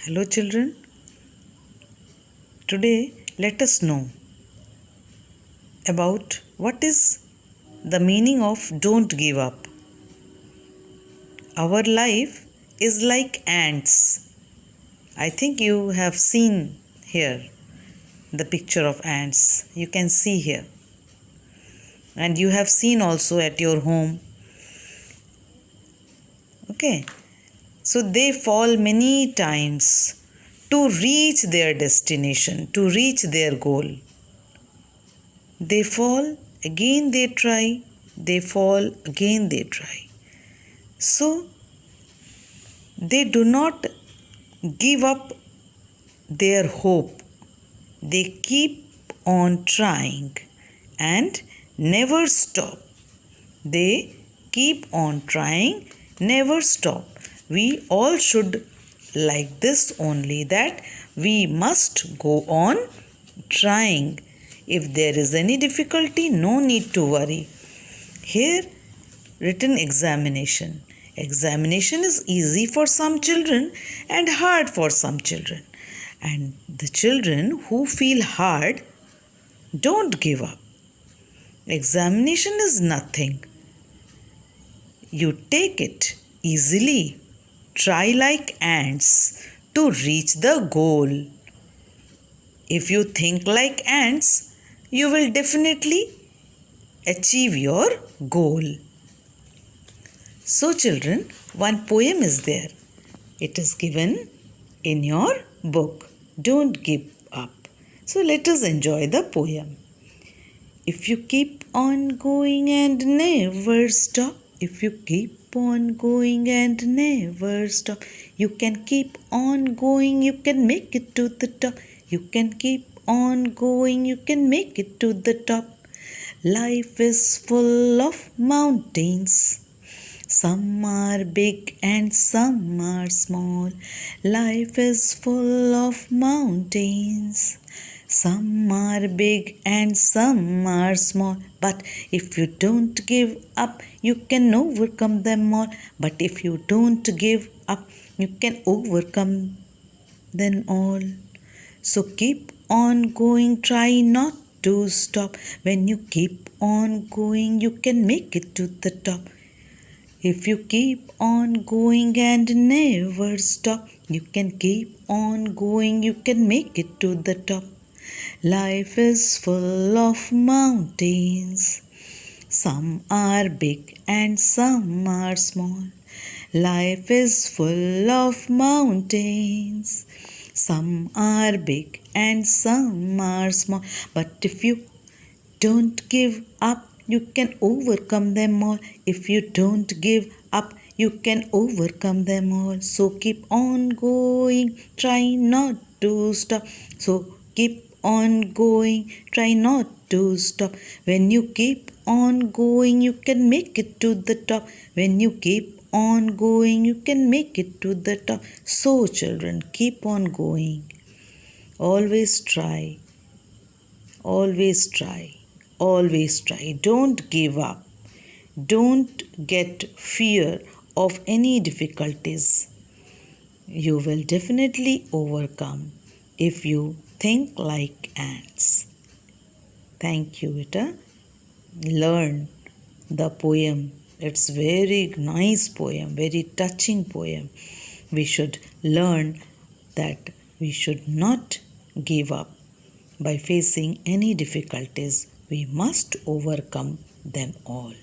Hello children, today let us know about what is the meaning of don't give up. Our life is like ants. I think you have seen here the picture of ants. You can see here. And you have seen also at your home. Okay. So they fall many times to reach their destination, to reach their goal. They fall, again they try, they fall, again they try. So they do not give up their hope. They keep on trying and never stop. They keep on trying, never stop. We all should like this only, that we must go on trying. If there is any difficulty, no need to worry. Here, written examination. Examination is easy for some children and hard for some children. And the children who feel hard, don't give up. Examination is nothing. You take it easily. Try like ants to reach the goal. If you think like ants, you will definitely achieve your goal. So children, one poem is there. It is given in your book. Don't give up. So let us enjoy the poem. If you keep on going and never stop, if you keep on going and never stop, you can keep on going, you can make it to the top. You can keep on going, you can make it to the top. Life is full of mountains. Some are big and some are small. Life is full of mountains. Some are big and some are small. But if you don't give up, you can overcome them all. But if you don't give up, you can overcome them all. So keep on going, try not to stop. When you keep on going, you can make it to the top. If you keep on going and never stop, you can keep on going, you can make it to the top. Life is full of mountains. Some are big and some are small. Life is full of mountains. Some are big and some are small. But if you don't give up, you can overcome them all. If you don't give up, you can overcome them all. So keep on going, try not to stop. So keep on going, try not to stop. When you keep on going, you can make it to the top. When you keep on going, you can make it to the top. So children, keep on going. Always try. Always try. Always try. Don't give up. Don't get fear of any difficulties. You will definitely overcome if you think like ants. Thank you, Vita. Learn the poem. It's very nice poem, very touching poem. We should learn that we should not give up. By facing any difficulties, we must overcome them all.